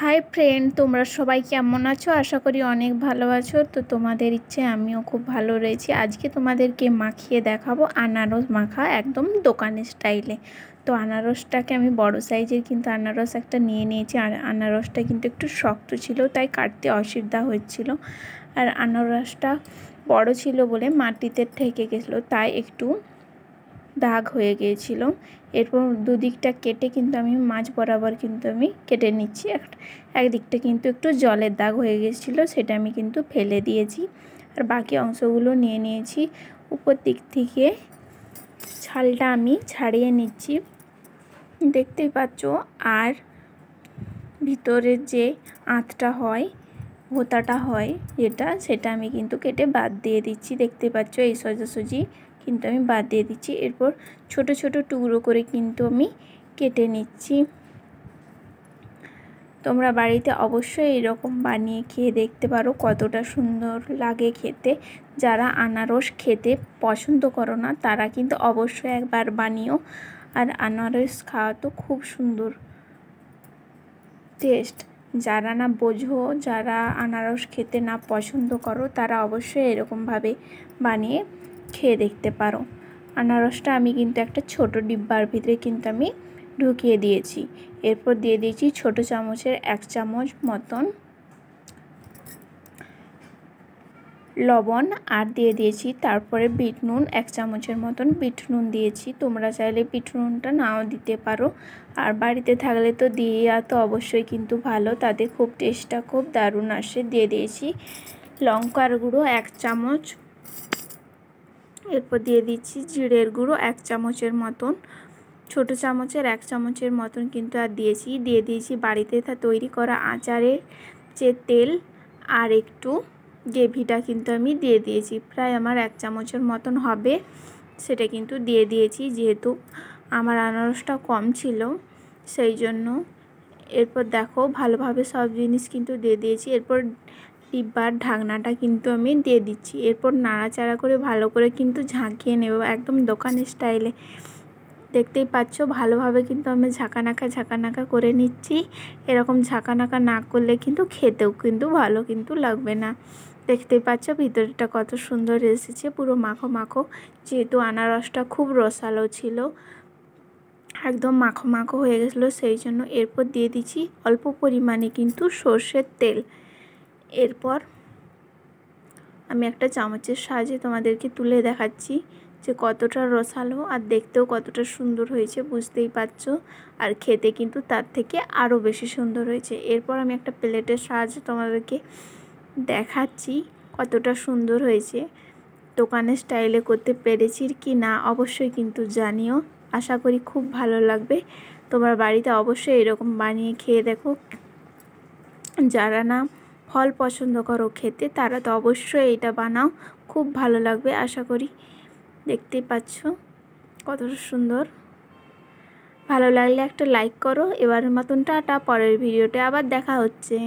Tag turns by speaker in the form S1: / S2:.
S1: Hi friend, তোমরা সবাই কেমন আছো? আশা করি অনেক ভালো আছো। তো তোমাদের ইচ্ছে আমিও খুব ভালো রয়েছি। আজকে তোমাদেরকে মাখিয়ে দেখাবো আনারস মাখা, একদম দোকানের স্টাইলে। তো আনারসটাকে আমি বড় সাইজের কিন্তু আনারস একটা নিয়ে নিয়েছি। আর আনারসটা কিন্তু একটু শক্ত ছিল, তাই কাটতে অসুবিধা হচ্ছিল। আর আনারসটা বড় ছিল বলে মাটিতে ঠেকে গেছিলো, তাই একটু দাগ হয়ে গিয়েছিল। এরপর দুদিকটা কেটে কিন্তু আমি মাঝ বরাবর কিন্তু আমি কেটে নিচ্ছি। একদিকটা কিন্তু একটু জলের দাগ হয়ে গেছিলো, সেটা আমি কিন্তু ফেলে দিয়েছি। আর বাকি অংশগুলো নিয়ে নিয়েছি। উপর দিক থেকে ছালটা আমি ছাড়িয়ে নিচ্ছি, দেখতেই পাচ্ছ। আর ভিতরের যে আঁতটা হয়, ভোঁতাটা হয় সেটা আমি কিন্তু কেটে বাদ দিয়ে দিচ্ছি। দেখতে পাচ্ছ এই সোজাসুজি কিন্তু আমি বাদ দিয়ে দিচ্ছি। এরপর ছোট ছোট টুকরো করে কিন্তু আমি কেটে নিচ্ছি। তোমরা বাড়িতে অবশ্যই এরকম বানিয়ে খেয়ে দেখতে পারো, কতটা সুন্দর লাগে খেতে। যারা আনারস খেতে পছন্দ করো না তারা কিন্তু অবশ্যই একবার বানিও। আর আনারস খাওয়া তো খুব সুন্দর টেস্ট। যারা না বোঝো, যারা আনারস খেতে না পছন্দ করো, তারা অবশ্যই এরকমভাবে বানিয়ে খেয়ে দেখতে পারো। আনারসটা আমি কিন্তু একটা ছোট ডিব্বার ভিতরে কিন্তু আমি ঢুকিয়ে দিয়েছি। এরপর দিয়ে দিয়েছি ছোট চামচের 1 চামচ মতন লবণ, আর দিয়ে দিয়েছি তারপরে বিট নুন 1 চামচের মতন বিট নুন দিয়েছি। তোমরা চাইলে বিট নুনটা নাও দিতে পারো, আর বাড়িতে থাকলে তো দিয়ে তো অবশ্যই কিন্তু ভালো, তাতে খুব টেস্টটা খুব দারুণ আসে। দিয়ে দিয়েছি লঙ্কার গুঁড়ো 1 চামচ। এরপর দিয়ে দিচ্ছি জিরের গুঁড়ো 1 চামচের মতন, ছোট চামচের 1 চামচের মতন কিন্তু আর দিয়েছি। দিয়ে দিয়েছি বাড়িতে তৈরি করা আচারের যে তেল, আর একটু গ্রেভিটা কিন্তু আমি দিয়ে দিয়েছি। প্রায় আমার 1 চামচের মতন হবে, সেটা কিন্তু দিয়ে দিয়েছি, যেহেতু আমার আনারসটা কম ছিল সেই জন্য। এরপর দেখো ভালোভাবে সব জিনিস কিন্তু দিয়ে দিয়েছি। এরপর ডিব্বার ঢাকনাটা কিন্তু আমি দিয়ে দিচ্ছি। এরপর নাড়াচাড়া করে ভালো করে কিন্তু ঝাঁকিয়ে নেব, একদম দোকানের স্টাইলে। দেখতেই পাচ্ছ ভালোভাবে কিন্তু আমি ঝাঁকানাকা করে নিচ্ছি। এরকম ঝাঁকানাকা না করলে কিন্তু খেতেও কিন্তু ভালো কিন্তু লাগবে না। দেখতেই পাচ্ছ ভিতরটা কত সুন্দর এসেছে, পুরো মাখো মাখো। যেহেতু আনারসটা খুব রসালো ছিল, একদম মাখো মাখো হয়ে গেছিলো, সেই জন্য। এরপর দিয়ে দিচ্ছি অল্প পরিমাণে কিন্তু সর্ষের তেল। এরপর আমি একটা চামচের সাহায্যে তোমাদেরকে তুলে দেখাচ্ছি যে কতটা রসালো আর দেখতেও কতটা সুন্দর হয়েছে, বুঝতেই পারছো। আর খেতে কিন্তু তার থেকে আরও বেশি সুন্দর হয়েছে। এরপর আমি একটা প্লেটের সাহায্যে তোমাদেরকে দেখাচ্ছি কতটা সুন্দর হয়েছে। দোকানের স্টাইলে করতে পেরেছি কি না অবশ্যই কিন্তু জানিও। আশা করি খুব ভালো লাগবে। তোমার বাড়িতে অবশ্যই এরকম বানিয়ে খেয়ে দেখো। যারা না ফল পছন্দ করো খেতে, তারা তো অবশ্যই এটা বানাও, খুব ভালো লাগবে আশা করি। দেখতেই পাচ্ছ কতটা সুন্দর। ভালো লাগলে একটা লাইক করো। এবারের মতন টাটা, পরের ভিডিওতে আবার দেখা হচ্ছে।